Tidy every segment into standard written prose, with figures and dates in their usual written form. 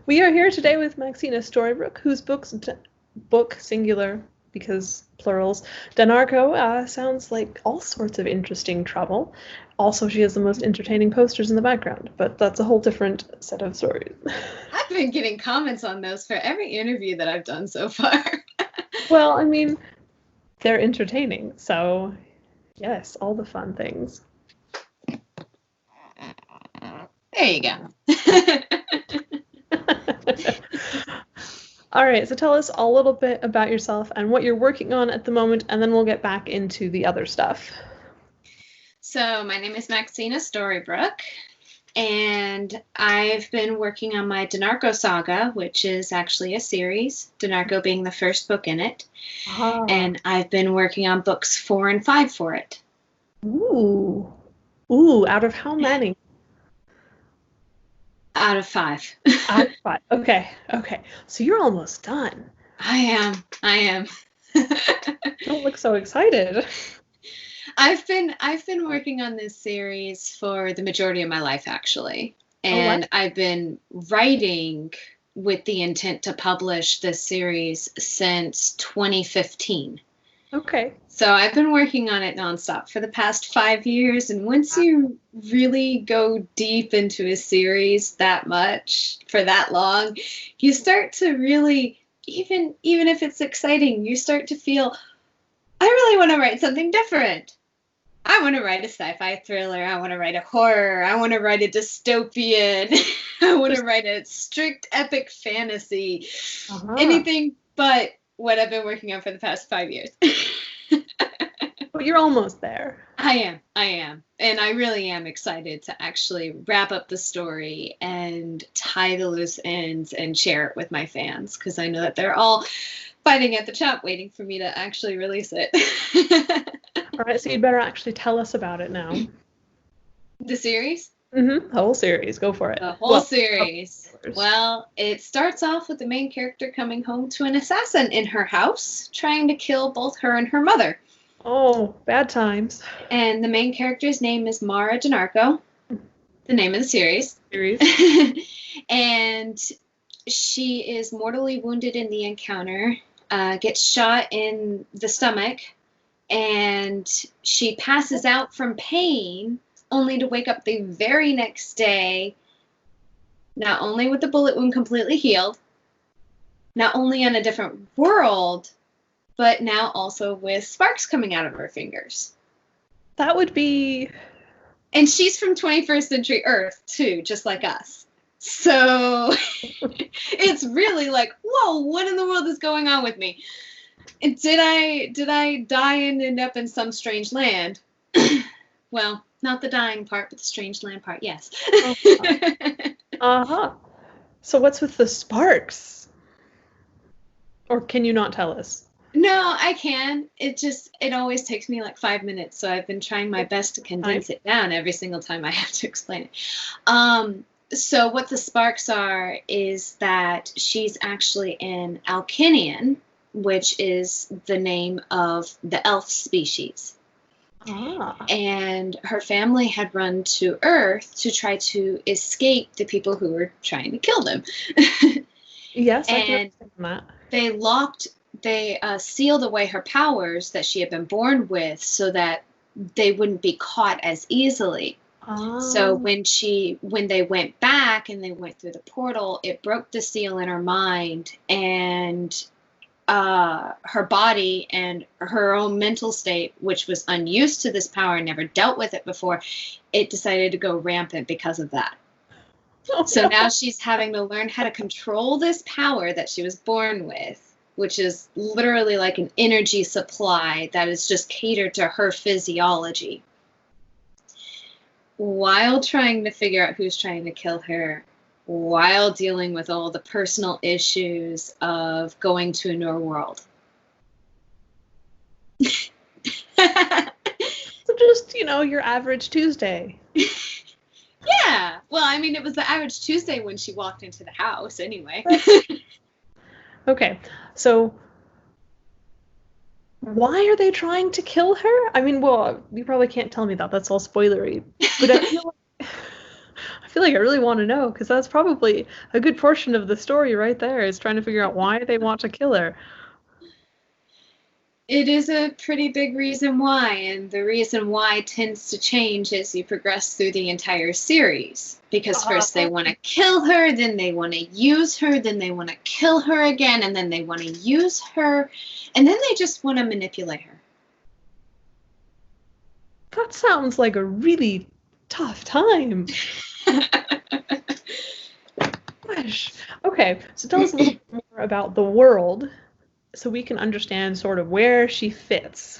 We are here today with Maxina Storibrook, whose book, singular, because plurals, dinoco, sounds like all sorts of interesting trouble. Also, she has the most entertaining posters in the background, but that's a whole different set of stories. I've been getting comments on those for every interview that I've done so far. Well, I mean, they're entertaining, so yes, all the fun things. There you go. All right, so tell us a little bit about yourself and what you're working on at the moment, and then we'll get back into the other stuff. So my name is Maxina Storibrook, and I've been working on my dinoco saga, which is actually a series, dinoco being the first book in it. Ah. And I've been working on books 4 and 5 for it. Ooh, out of how many? Out of 5. Out of 5. Okay. So you're almost done. I am. Don't look so excited. I've been working on this series for the majority of my life, actually. And I've been writing with the intent to publish this series since 2015. Okay. So I've been working on it nonstop for the past 5 years. And once you really go deep into a series that much for that long, you start to really, even if it's exciting, you start to feel, I really want to write something different. I want to write a sci-fi thriller. I want to write a horror. I want to write a dystopian. I want to write a strict epic fantasy. Anything but what I've been working on for the past 5 years. But you're almost there. I am. And I really am excited to actually wrap up the story and tie the loose ends and share it with my fans, because I know that they're all fighting at the top waiting for me to actually release it. All right, so you'd better actually tell us about it now. The series? Mm-hmm. The whole series. Go for it. The whole series. Well, it starts off with the main character coming home to an assassin in her house, trying to kill both her and her mother. Oh, bad times. And the main character's name is Mara DiNarco, the name of the series. And she is mortally wounded in the encounter, gets shot in the stomach, and she passes out from pain, only to wake up the very next day, not only with the bullet wound completely healed, not only on a different world, but now also with sparks coming out of her fingers. That would be... And she's from 21st century Earth, too, just like us. So it's really like, whoa, what in the world is going on with me? And did I die and end up in some strange land? Well, not the dying part, but the strange land part, yes. So what's with the sparks? Or can you not tell us? No, I can. It always takes me like 5 minutes, so I've been trying my best to condense it down every single time I have to explain it. So what the sparks are is that she's actually an Alkinian, which is the name of the elf species. And her family had run to Earth to try to escape the people who were trying to kill them. Yes, I can understand that. They sealed away her powers that she had been born with so that they wouldn't be caught as easily. So when they went back and they went through the portal, it broke the seal in her mind, and her body and her own mental state, which was unused to this power and never dealt with it before, it decided to go rampant because of that. So now she's having to learn how to control this power that she was born with, which is literally like an energy supply that is just catered to her physiology, while trying to figure out who's trying to kill her, while dealing with all the personal issues of going to a new world. So just, your average Tuesday. Yeah. Well, I mean, it was the average Tuesday when she walked into the house anyway. Okay. So why are they trying to kill her? I mean, well, you probably can't tell me that. That's all spoilery. But I feel like I really want to know, because that's probably a good portion of the story right there, is trying to figure out why they want to kill her. It is a pretty big reason why, and the reason why tends to change as you progress through the entire series. Because first they want to kill her, then they want to use her, then they want to kill her again, and then they want to use her, and then they just want to manipulate her. That sounds like a really tough time. Gosh. Okay, so tell us a little bit more about the world, so we can understand sort of where she fits.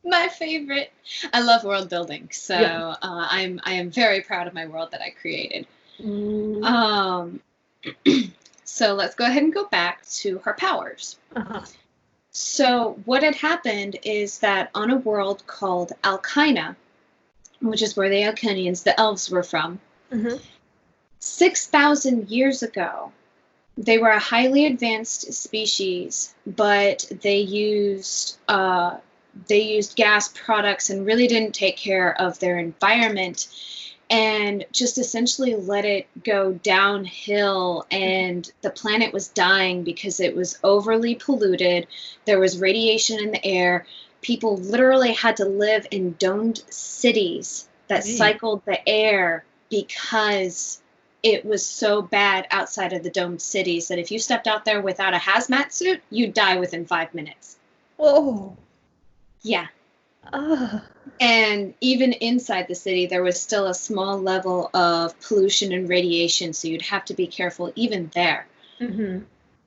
My favorite. I love world building, so Yeah. I am very proud of my world that I created. So let's go ahead and go back to her powers. So what had happened is that on a world called Alkina, which is where the Alkinians, the elves, were from, 6,000 years ago, they were a highly advanced species, but they used gas products and really didn't take care of their environment, and just essentially let it go downhill, and the planet was dying because it was overly polluted. There was radiation in the air. People literally had to live in domed cities that cycled the air because it was so bad outside of the domed cities that if you stepped out there without a hazmat suit, you'd die within 5 minutes. Whoa. Yeah. And even inside the city, there was still a small level of pollution and radiation, so you'd have to be careful even there.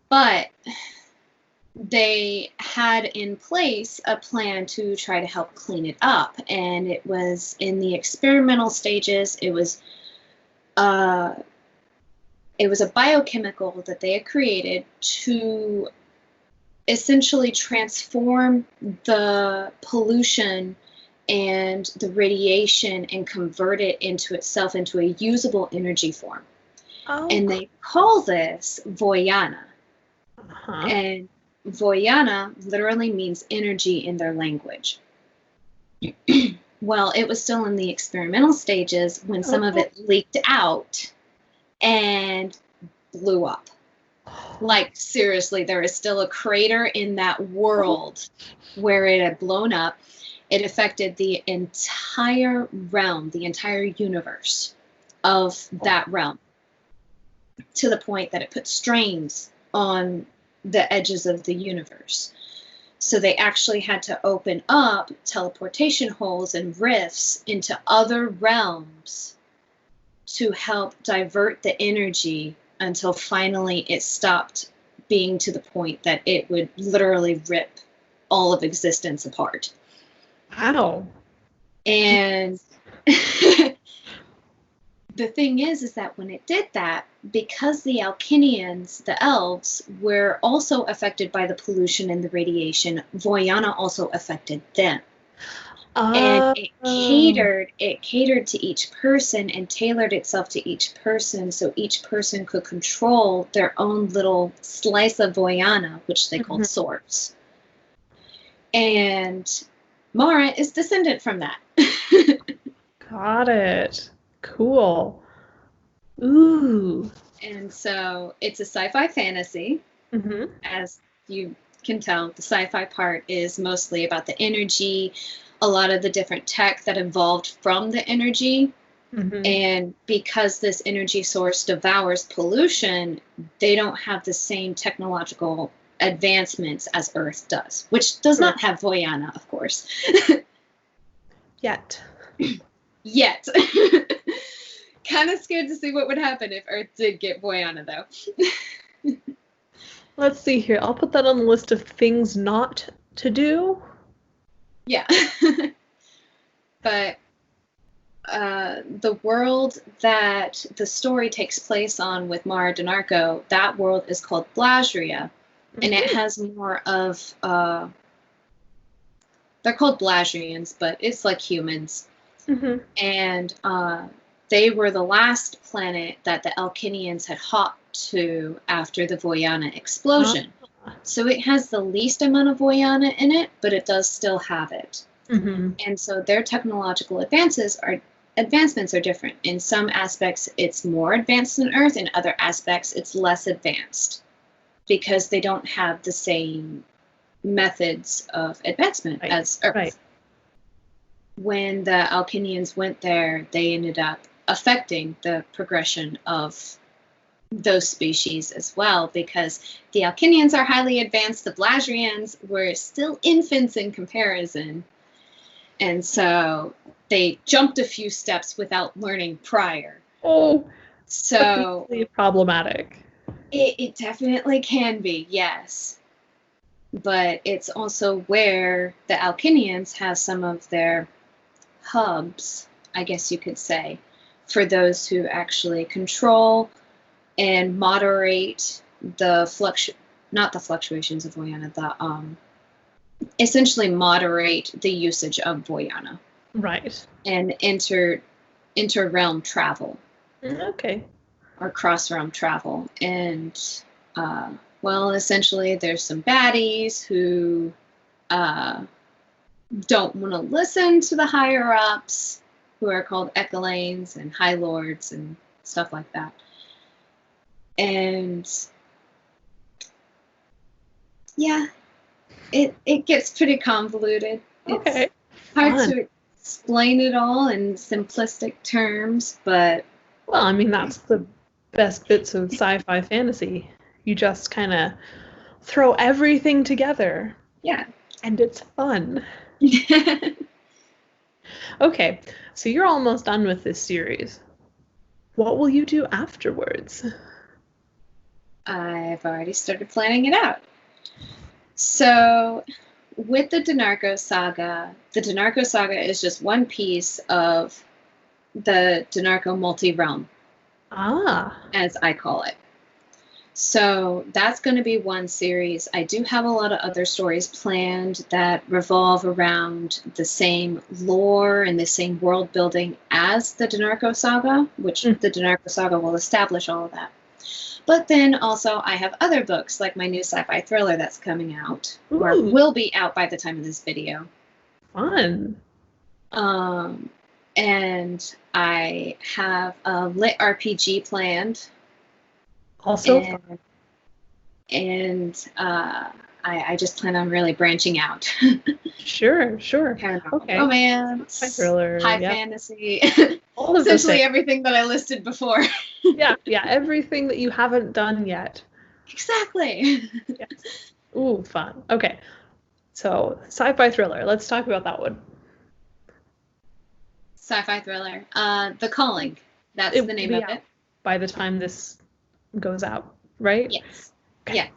But they had in place a plan to try to help clean it up, and it was in the experimental stages. It was a biochemical that they had created to essentially transform the pollution and the radiation and convert it into a usable energy form. And they call this Voyana. And Voyana literally means energy in their language. Well, it was still in the experimental stages when some of it leaked out and blew up. Like, seriously, there is still a crater in that world where it had blown up. It affected the entire realm, the entire universe of that realm, to the point that it put strains on the edges of the universe. So they actually had to open up teleportation holes and rifts into other realms to help divert the energy until finally it stopped being to the point that it would literally rip all of existence apart. Wow. And the thing is that when it did that, because the Alkinians, the elves, were also affected by the pollution and the radiation, Voyana also affected them. And it catered to each person and tailored itself to each person, so each person could control their own little slice of Voyana, which they called swords. And Mara is descendant from that. Got it. Cool. Ooh. And so it's a sci-fi fantasy. As you can tell, the sci-fi part is mostly about the energy, a lot of the different tech that evolved from the energy. And because this energy source devours pollution, they don't have the same technological advancements as Earth does, which does not have Voyana, of course. Yet. Kind of scared to see what would happen if Earth did get Voyana, though. Let's see here. I'll put that on the list of things not to do. Yeah. But the world that the story takes place on with Mara Dinoco, that world is called Blasria. And it has more of, they're called Blasrians, but it's like humans. And they were the last planet that the Alkinians had hopped to after the Voyana explosion. So it has the least amount of Voyana in it, but it does still have it. And so their technological advances are advancements are different. In some aspects, it's more advanced than Earth. In other aspects, it's less advanced because they don't have the same methods of advancement as Earth. Right. When the Alkinians went there, they ended up affecting the progression of those species as well, because the Alkinians are highly advanced. The Blasrians were still infants in comparison. And so they jumped a few steps without learning prior. Oh, so problematic. It definitely can be, yes. But it's also where the Alkinians have some of their hubs, I guess you could say, for those who actually control and moderate the not the fluctuations of Voyana, essentially moderate the usage of Voyana. Right. And inter-realm travel. Okay. Or cross-realm travel. And, well, essentially there's some baddies who don't want to listen to the higher-ups, who are called Ecolanes and High Lords and stuff like that. And yeah, it gets pretty convoluted. Okay. It's hard to explain it all in simplistic terms, but... Well, I mean, that's the best bits of sci-fi fantasy. You just kind of throw everything together. Yeah. And it's fun. Okay, so you're almost done with this series. What will you do afterwards? I've already started planning it out. So, with the dinoco saga is just one piece of the dinoco multi-realm. As I call it. So that's going to be one series. I do have a lot of other stories planned that revolve around the same lore and the same world building as the dinoco saga, which the dinoco saga will establish all of that. But then also I have other books, like my new sci-fi thriller that's coming out, or will be out by the time of this video. Fun. And I have a litrpg planned. Also I just plan on really branching out. Sure. Paranormal romance, thriller, high fantasy, all of essentially everything that I listed before. yeah, everything that you haven't done yet. Exactly. Yes. Ooh, fun. Okay, so sci-fi thriller. Let's talk about that one. Sci-fi thriller. The Calling. That's the name of it. By the time this goes out, right? Yes. Okay. Yes.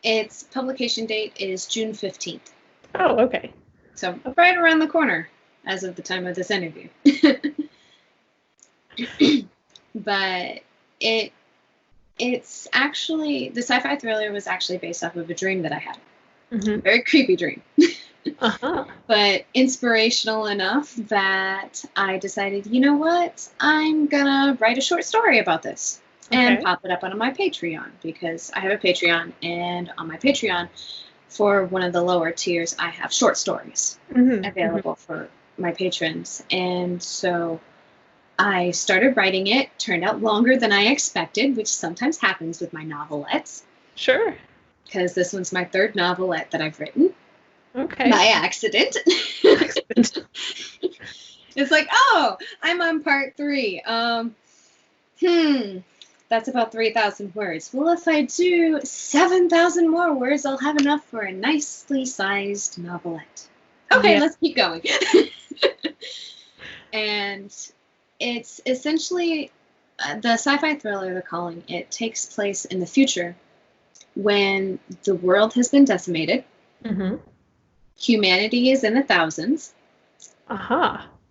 Its publication date is June 15th. Oh, okay. So right around the corner as of the time of this interview. But it's actually, the sci-fi thriller was actually based off of a dream that I had. A very creepy dream. But inspirational enough that I decided, you know what? I'm gonna write a short story about this. And pop it up on my Patreon, because I have a Patreon, and on my Patreon, for one of the lower tiers, I have short stories available for my patrons. And so I started writing it. Turned out longer than I expected, which sometimes happens with my novelettes. Sure. Because this one's my third novelette that I've written. Okay. By accident. It's like, oh, I'm on part 3. That's about 3,000 words. Well, if I do 7,000 more words, I'll have enough for a nicely sized novelette. Okay, let's keep going. And it's essentially the sci-fi thriller, The Calling. It takes place in the future when the world has been decimated. Humanity is in the thousands.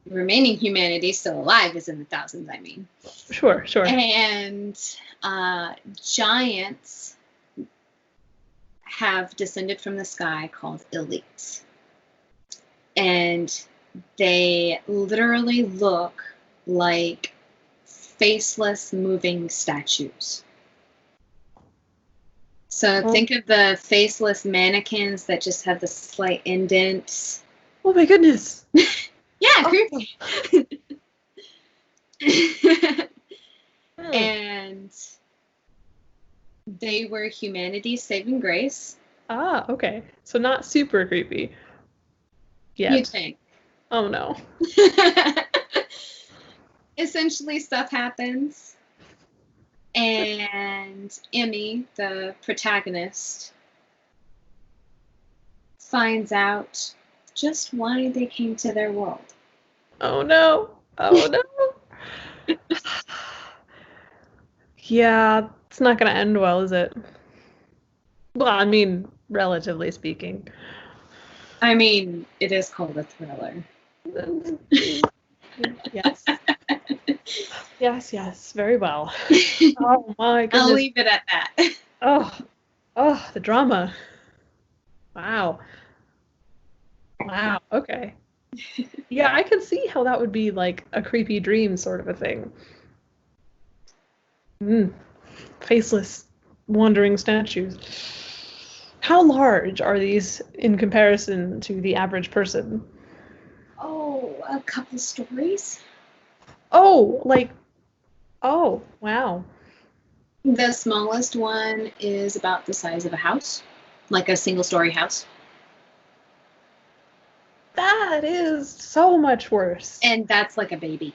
Remaining humanity still alive is in the thousands, I mean. Sure. And giants have descended from the sky called elites. And they literally look like faceless moving statues. So think of the faceless mannequins that just have the slight indents. Oh my goodness. Yeah, creepy. And they were humanity's saving grace. Ah, okay. So not super creepy. Yet. You'd think. Oh no. Essentially, stuff happens. And Emmy, the protagonist, finds out just why they came to their world. Oh no. Oh no. Yeah, it's not going to end well, is it? Well, I mean, relatively speaking. I mean, it is called a thriller. Yes. Yes, very well. Oh my goodness. I'll leave it at that. Oh, the drama. Wow, okay. Yeah, I can see how that would be like a creepy dream sort of a thing. Faceless, wandering statues. How large are these in comparison to the average person? Oh, a couple stories. Oh, wow. The smallest one is about the size of a house, like a single-story house. That is so much worse. And that's like a baby.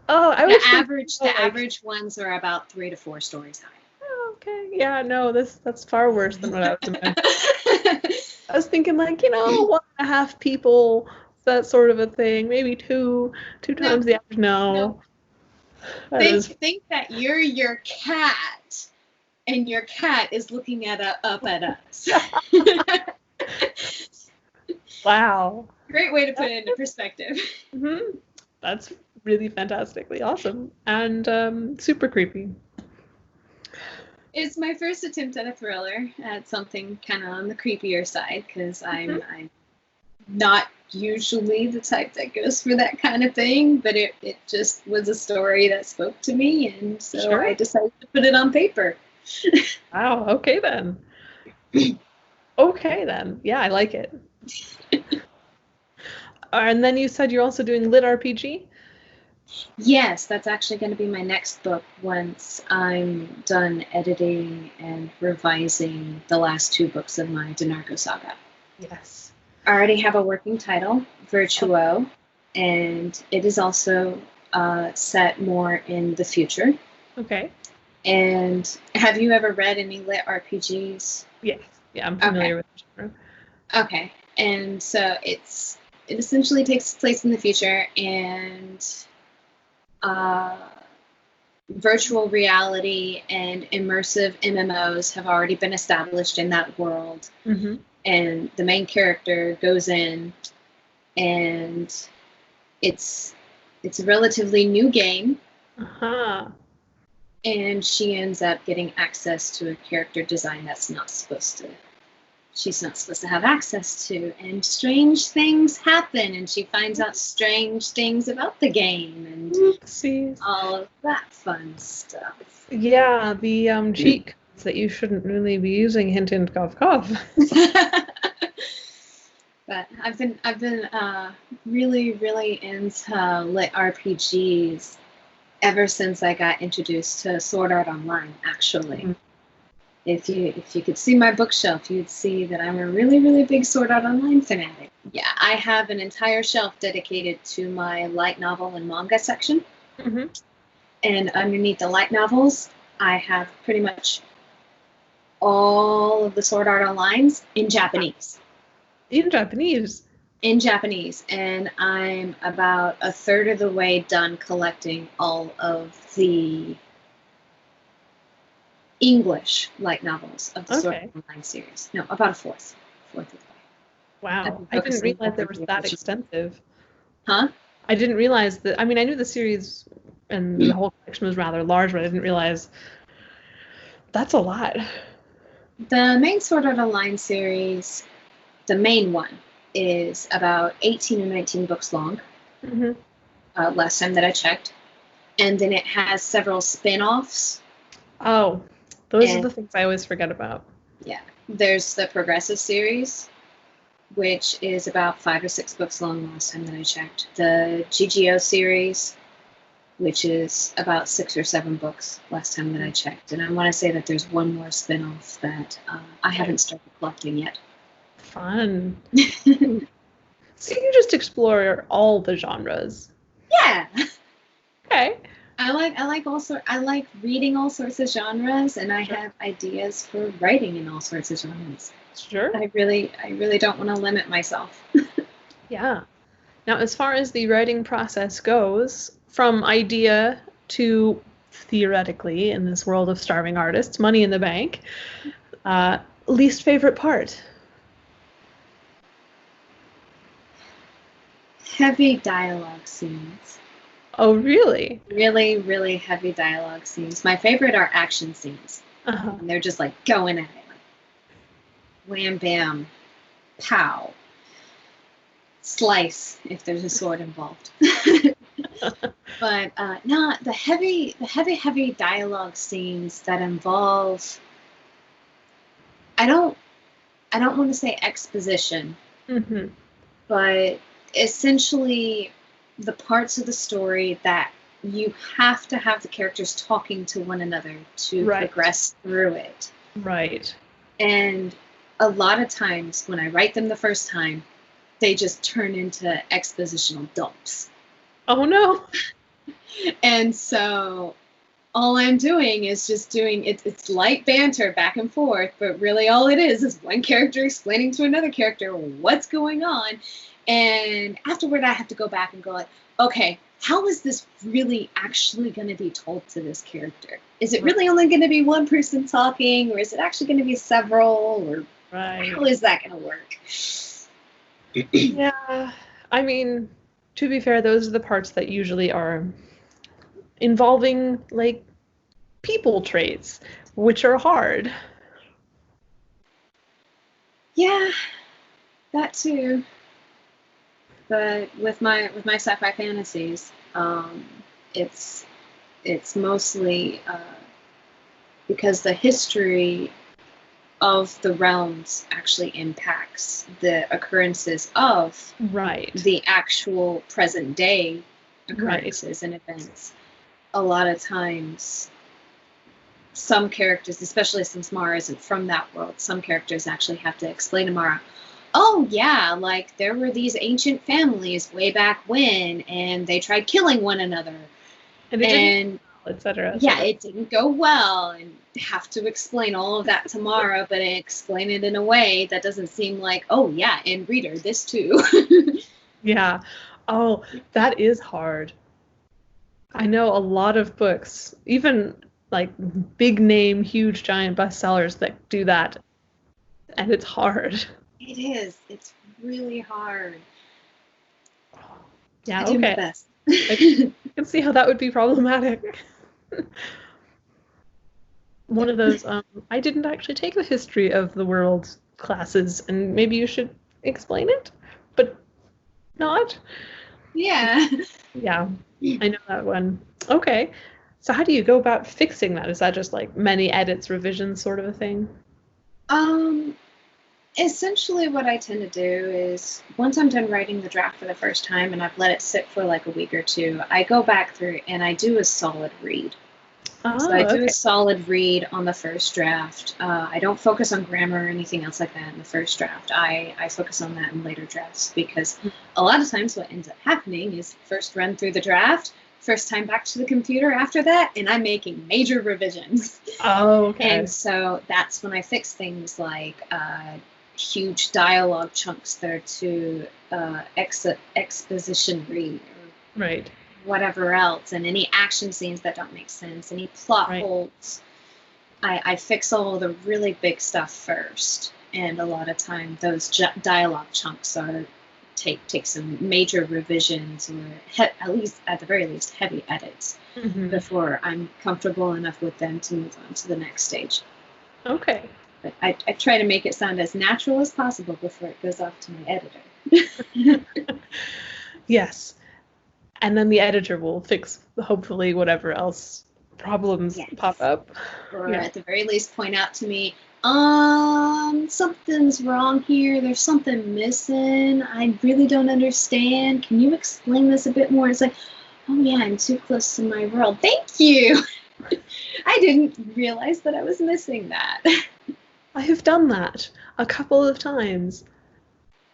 Oh, The average ones are about 3 to 4 stories high. Oh, okay. Yeah, no, that's far worse than what I was imagining. I was thinking 1.5 people, that sort of a thing. Maybe two times the average. No. Think that you're your cat, and your cat is looking up at us. Wow. Great way to put it into perspective. Mm-hmm. That's really fantastically awesome and super creepy. It's my first attempt at a thriller, at something kind of on the creepier side, because I'm not usually the type that goes for that kind of thing, but it just was a story that spoke to me, and so I decided to put it on paper. Wow, okay then. Yeah, I like it. And then you said you're also doing litrpg? Yes, that's actually going to be my next book once I'm done editing and revising the last 2 books of my dinoco saga. Yes. I already have a working title, Virtuo, and it is also set more in the future. Okay. And have you ever read any lit RPGs? Yes. Yeah, I'm familiar with the genre. Okay. And so it essentially takes place in the future, and virtual reality and immersive MMOs have already been established in that world. Mm-hmm. And the main character goes in, and it's a relatively new game. Uh-huh. And she ends up getting access to a character design she's not supposed to have access to, and strange things happen, and she finds out strange things about the game, and all of that fun stuff. Yeah, the cheat codes that you shouldn't really be using, hint, hint, cough, cough. But I've been really, really into lit RPGs ever since I got introduced to Sword Art Online, actually. Mm-hmm. If you could see my bookshelf, you'd see that I'm a really, really big Sword Art Online fanatic. Yeah, I have an entire shelf dedicated to my light novel and manga section. Mm-hmm. And underneath the light novels, I have pretty much all of the Sword Art Onlines in Japanese. In Japanese? In Japanese. And I'm about a third of the way done collecting all of the English light novels of the Sword Art Online series. No, about a fourth of the way. Wow, I didn't realize they were that extensive. Huh? I didn't realize that. I mean, I knew the series and the whole collection was rather large, but I didn't realize that's a lot. The main Sword Art Online series, the main one, is about 18 or 19 books long. Mm-hmm. Last time that I checked. And then it has several spin-offs. Oh, those are the things I always forget about. Yeah. There's the Progressive series. which is about 5 or 6 books long last time that I checked. The GGO series, which is about 6 or 7 books last time that I checked. And I want to say that there's one more spin-off that I haven't started collecting yet. Fun. So you just explore all the genres. Yeah. Okay. I like reading all sorts of genres, and I have ideas for writing in all sorts of genres. Sure. I really don't want to limit myself. Yeah. Now, as far as the writing process goes, from idea to theoretically, in this world of starving artists, money in the bank, least favorite part? Heavy dialogue scenes. Oh, really? Really, really heavy dialogue scenes. My favorite are action scenes. Uh-huh. And they're just like going at it. Like, wham, bam, pow. Slice, if there's a sword involved. But no, the heavy dialogue scenes that involve, I don't want to say exposition, but essentially the parts of the story that you have to have the characters talking to one another to progress through it. Right. And a lot of times when I write them the first time, they just turn into expositional dumps. Oh no. And so all I'm doing is just doing it's light banter back and forth, but really all it is one character explaining to another character what's going on. And afterward, I have to go back and go like, okay, how is this really actually going to be told to this character? Is it really only going to be one person talking, or is it actually going to be several, or how is that going to work? Yeah, I mean, to be fair, those are the parts that usually are involving, like, people traits, which are hard. Yeah, that too. But with my sci-fi fantasies, it's mostly because the history of the realms actually impacts the occurrences of the actual present day occurrences and events. A lot of times, some characters, especially since Mara isn't from that world, some characters actually have to explain to Mara, oh yeah, like there were these ancient families way back when, and they tried killing one another, and etc. Yeah, it didn't go well, and have to explain all of that to Mara, but explain it in a way that doesn't seem like, oh yeah, and reader, this too. Yeah. Oh, that is hard. I know a lot of books, even like big name, huge, giant bestsellers that do that, and it's hard. It is. It's really hard. Yeah, I do my best. I can see how that would be problematic. One of those, I didn't actually take the history of the world classes, and maybe you should explain it, but not. Yeah. Yeah, I know that one. Okay, so how do you go about fixing that? Is that just like many edits, revisions sort of a thing? Essentially what I tend to do is once I'm done writing the draft for the first time and I've let it sit for like a week or two, I go back through and I do a solid read. So I do a solid read on the first draft. I don't focus on grammar or anything else like that in the first draft. I focus on that in later drafts because a lot of times what ends up happening is first run through the draft, first time back to the computer after that, and I'm making major revisions. Oh, okay. And so that's when I fix things like huge dialogue chunks that are too exposition-y or whatever else, and any action scenes that don't make sense, any plot holes. I fix all the really big stuff first, and a lot of time those dialogue chunks are take some major revisions or at the very least heavy edits before I'm comfortable enough with them to move on to the next stage. Okay. But I try to make it sound as natural as possible before it goes off to my editor. Yes. And then the editor will fix, hopefully, whatever else problems pop up. Or at the very least point out to me, something's wrong here. There's something missing. I really don't understand. Can you explain this a bit more? It's like, oh yeah, I'm too close to my world. Thank you. I didn't realize that I was missing that. I have done that a couple of times.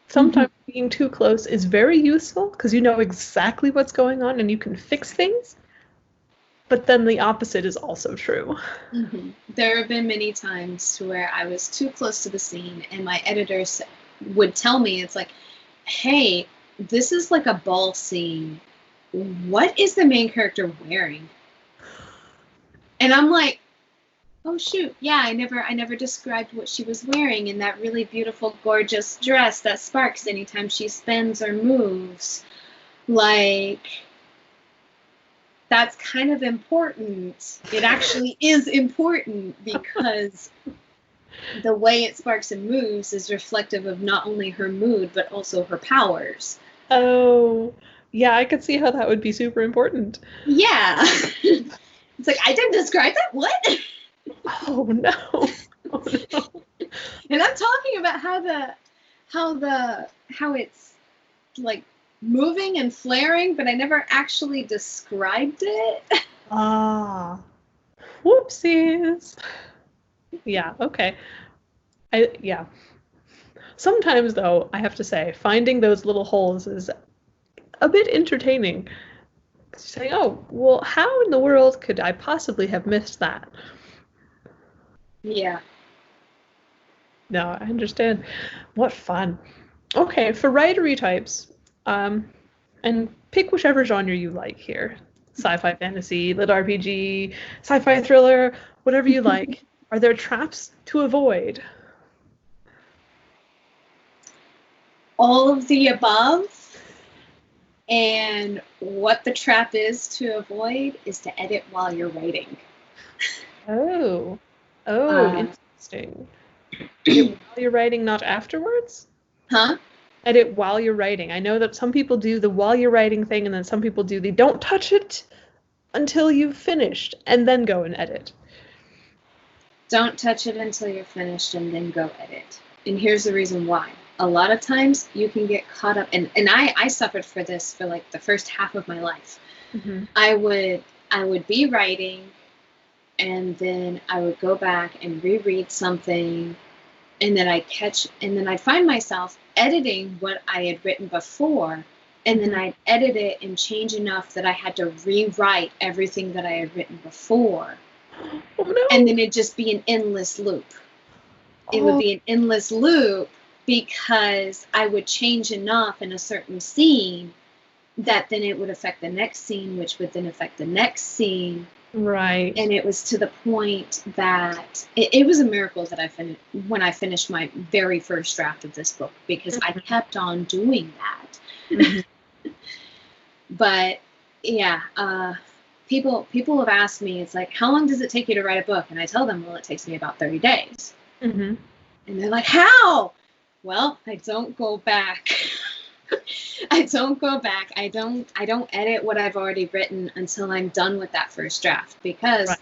Sometimes being too close is very useful because you know exactly what's going on and you can fix things. But then the opposite is also true. Mm-hmm. There have been many times where I was too close to the scene and my editors would tell me, it's like, hey, this is like a ball scene. What is the main character wearing? And I'm like, oh shoot, yeah, I never described what she was wearing in that really beautiful, gorgeous dress that sparks anytime she spins or moves. Like, that's kind of important. It actually is important because the way it sparks and moves is reflective of not only her mood, but also her powers. Oh, yeah, I could see how that would be super important. Yeah. It's like, I didn't describe that? What? Oh no. Oh no. And I'm talking about how it's like moving and flaring, but I never actually described it. Ah. Whoopsies. Yeah, okay. Yeah. Sometimes though, I have to say, finding those little holes is a bit entertaining. Saying, oh, well, how in the world could I possibly have missed that? Yeah. No, I understand. What fun. Okay, for writery types, and pick whichever genre you like here. Sci-fi, fantasy, lit RPG, sci-fi thriller, whatever you like. Are there traps to avoid? All of the above. And what the trap is to avoid is to edit while you're writing. Oh, interesting. Edit while you're writing, not afterwards? Huh? Edit while you're writing. I know that some people do the while you're writing thing, and then some people do the don't touch it until you've finished, and then go and edit. Don't touch it until you're finished, and then go edit. And here's the reason why. A lot of times you can get caught up, and I suffered for this for like the first half of my life. Mm-hmm. I would be writing, and then I would go back and reread something, and then I'd find myself editing what I had written before, and then I'd edit it and change enough that I had to rewrite everything that I had written before. Oh, no. And then it'd just be an endless loop. It would be an endless loop because I would change enough in a certain scene that then it would affect the next scene, which would then affect the next scene. Right. And it was to the point that it was a miracle that when I finished my very first draft of this book, because I kept on doing that. Mm-hmm. But yeah, people have asked me, it's like, how long does it take you to write a book? And I tell them, well, it takes me about 30 days. Mm-hmm. And they're like, how? Well, I don't go back. I don't go back. I don't edit what I've already written until I'm done with that first draft, because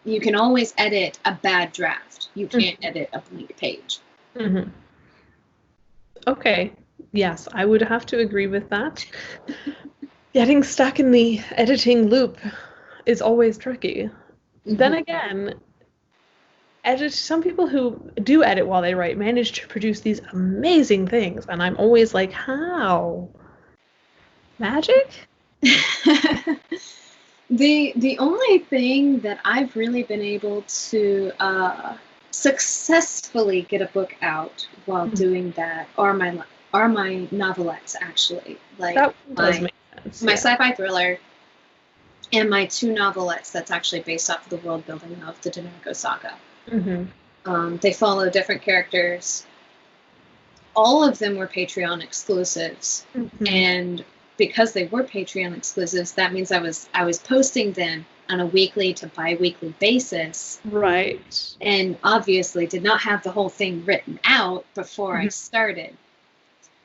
you can always edit a bad draft. You can't edit a blank page. Mm-hmm. Okay. Yes, I would have to agree with that. Getting stuck in the editing loop is always tricky. Mm-hmm. Then again, some people who do edit while they write manage to produce these amazing things, and I'm always like, how? Magic? The only thing that I've really been able to successfully get a book out while doing that are my novelettes, actually. Like that does make sense. My sci-fi thriller and my 2 novelettes that's actually based off of the world building of the Dinoco saga. Mm-hmm. They follow different characters. All of them were Patreon exclusives, and because they were Patreon exclusives, that means I was posting them on a weekly to bi-weekly basis. Right. And obviously did not have the whole thing written out before I started.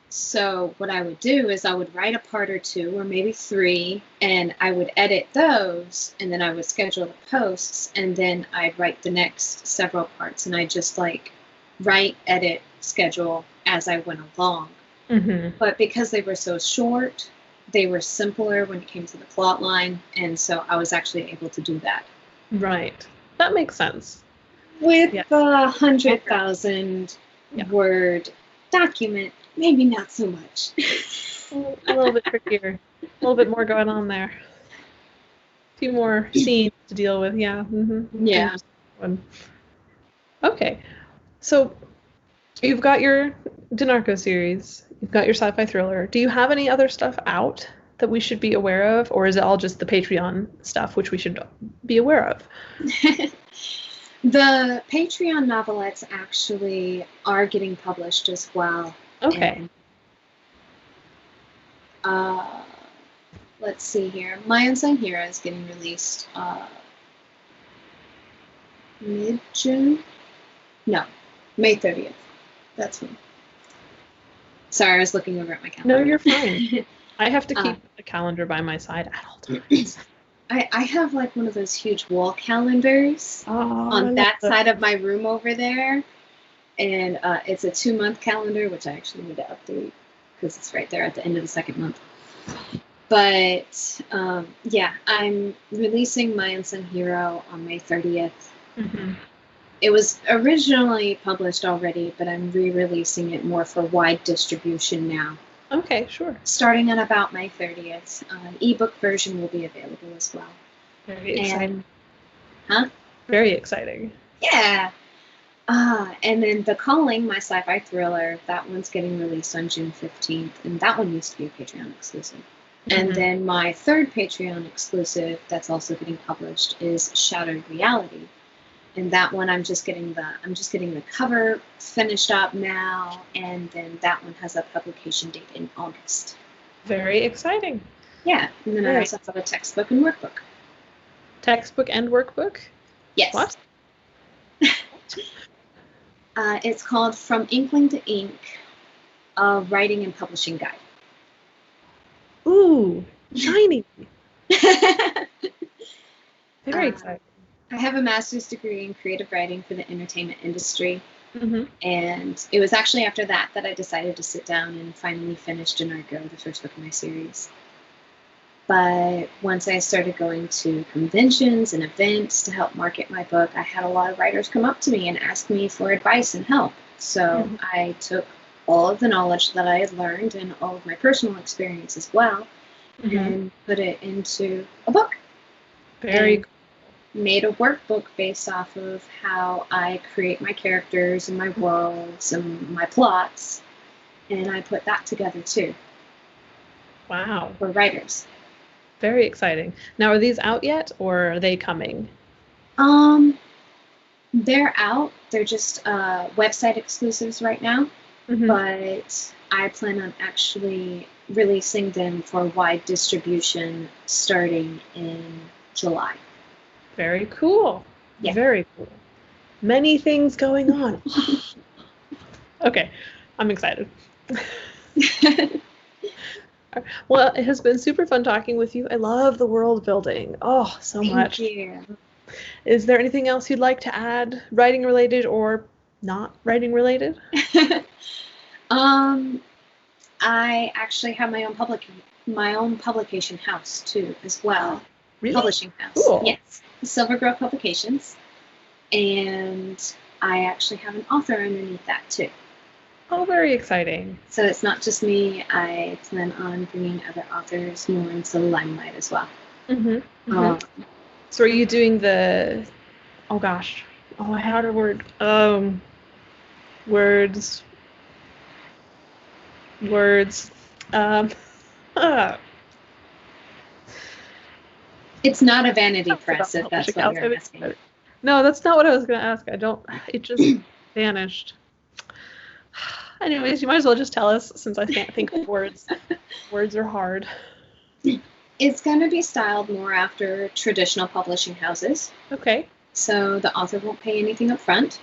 So what I would do is I would write a part or two or maybe three, and I would edit those, and then I would schedule the posts, and then I'd write the next several parts, and I just like write, edit, schedule as I went along. But because they were so short, they were simpler when it came to the plot line, and so I was actually able to do that. Right. That makes sense. With the 100,000 word document, maybe not so much. A little bit trickier. A little bit more going on there. A few more scenes to deal with, yeah. Yeah. Okay. So you've got your dinoco series. You've got your sci-fi thriller. Do you have any other stuff out that we should be aware of? Or is it all just the Patreon stuff, which we should be aware of? The Patreon novelettes actually are getting published as well. Okay. And, let's see here. My Unsung Hero is getting released mid-June? No, May 30th. That's me. Sorry, I was looking over at my calendar. No, you're fine. I have to keep a calendar by my side at all times. I have like one of those huge wall calendars on that side of my room over there. And it's a 2-month calendar, which I actually need to update because it's right there at the end of the second month. But yeah, I'm releasing My Unsung Hero on May 30th. It was originally published already, but I'm re-releasing it more for wide distribution now. Okay, sure. Starting on about May 30th. An ebook version will be available as well. Very exciting. Huh? Very exciting. Yeah. And then The Calling, my sci-fi thriller, that one's getting released on June 15th, and that one used to be a Patreon exclusive. And then my third Patreon exclusive that's also getting published is Shattered Reality. And that one I'm just getting the cover finished up now, and then that one has a publication date in August. Very exciting. Yeah, and then I also have a textbook and workbook. Textbook and workbook? Yes. What? It's called From Inkling to Ink, a writing and publishing guide. Ooh, shiny. Very exciting. I have a master's degree in creative writing for the entertainment industry. And it was actually after that I decided to sit down and finally finish dinoco, the first book in my series. But once I started going to conventions and events to help market my book, I had a lot of writers come up to me and ask me for advice and help. So I took all of the knowledge that I had learned and all of my personal experience as well and put it into a book. Very cool. Made a workbook based off of how I create my characters and my worlds and my plots, and I put that together too. Wow. For writers. Very exciting. Now, are these out yet, or are they coming? They're out. They're just website exclusives right now, but I plan on actually releasing them for wide distribution starting in July. Very cool. Yeah. Very cool. Many things going on. Okay, I'm excited. Well, it has been super fun talking with you. I love the world building. Oh, so much. Thank you. Is there anything else you'd like to add, writing related or not writing related? I actually have my own publication house too, as well. Really? Publishing house. Cool. Yes. Silver Grove Publications. And I actually have an author underneath that too. Oh, very exciting. So it's not just me. I plan on bringing other authors more into the limelight as well. So are you doing the, oh gosh, oh, I had a word, words, It's not a vanity press, if that's what you're asking. No, that's not what I was going to ask. It just vanished. Anyways, you might as well just tell us, since I can't think of words. Words are hard. It's going to be styled more after traditional publishing houses. Okay. So the author won't pay anything up front.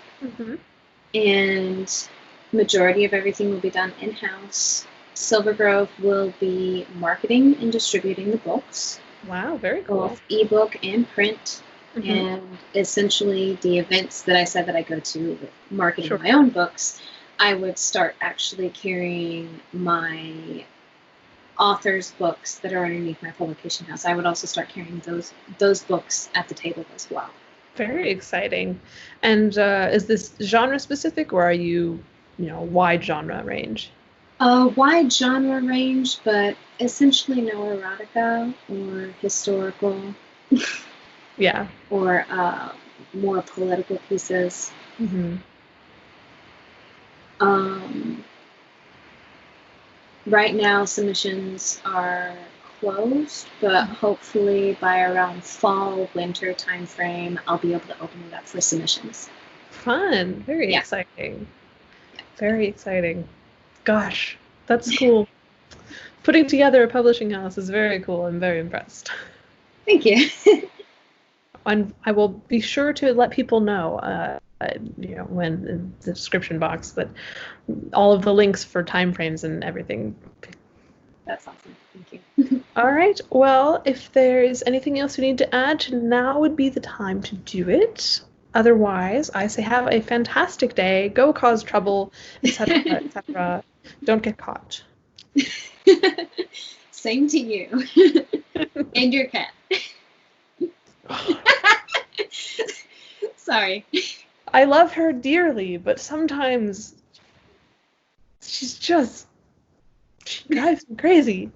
And majority of everything will be done in-house. Silver Grove will be marketing and distributing the books. Wow, very cool. Both ebook and print. And essentially the events that I said that I go to with marketing my own books, I would start actually carrying my author's books that are underneath my publication house. I would also start carrying those books at the table as well. Very exciting. And is this genre specific, or are you wide genre range? Wide genre range, but essentially no erotica or historical. Yeah. Or more political pieces. Right now, submissions are closed, but hopefully by around fall, winter timeframe, I'll be able to open it up for submissions. Fun. Very exciting. Very exciting. Gosh, that's cool. Putting together a publishing house is very cool. I'm very impressed. Thank you. And I will be sure to let people know, when in the description box, but all of the links for timeframes and everything. That's awesome. Thank you. All right. Well, if there is anything else you need to add, now would be the time to do it. Otherwise, I say have a fantastic day. Go cause trouble, etc., etc. Don't get caught. Same to you. And your cat. Sorry. I love her dearly, but sometimes she drives me crazy.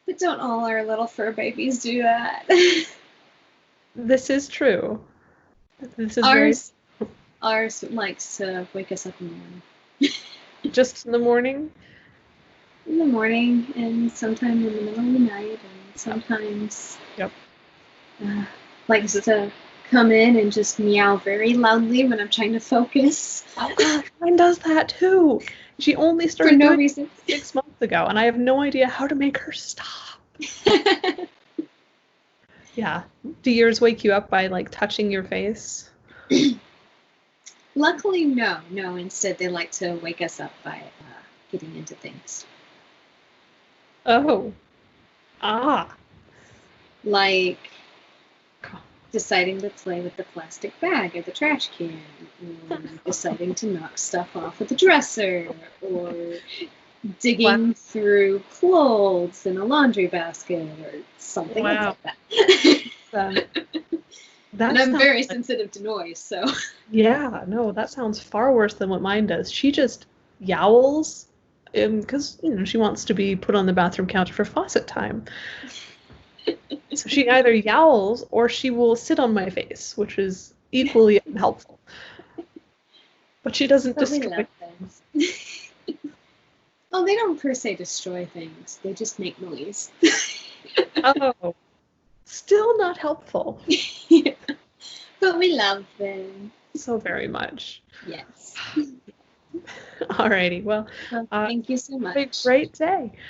But don't all our little fur babies do that? This is true. This is ours likes to wake us up in the morning. Just in the morning? In the morning, and sometime in the middle of the night, and sometimes likes to come in and just meow very loudly when I'm trying to focus. Oh gosh, mine does that too. She only started for no doing reason. it 6 months ago, and I have no idea how to make her stop. Yeah. Do yours wake you up by touching your face? Luckily, no. Instead, they like to wake us up by getting into things. Oh. Like deciding to play with the plastic bag or the trash can, or deciding to knock stuff off of the dresser, or digging through clothes in a laundry basket, or something like that. And I'm very sensitive to noise, so. Yeah, no, that sounds far worse than what mine does. She just yowls because she wants to be put on the bathroom counter for faucet time. So she either yowls or she will sit on my face, which is equally unhelpful. But she doesn't destroy things. Oh, they don't per se destroy things. They just make noise. Oh, still not helpful. But we love them. So very much. Yes. Alrighty, well, thank you so much. Have a great day.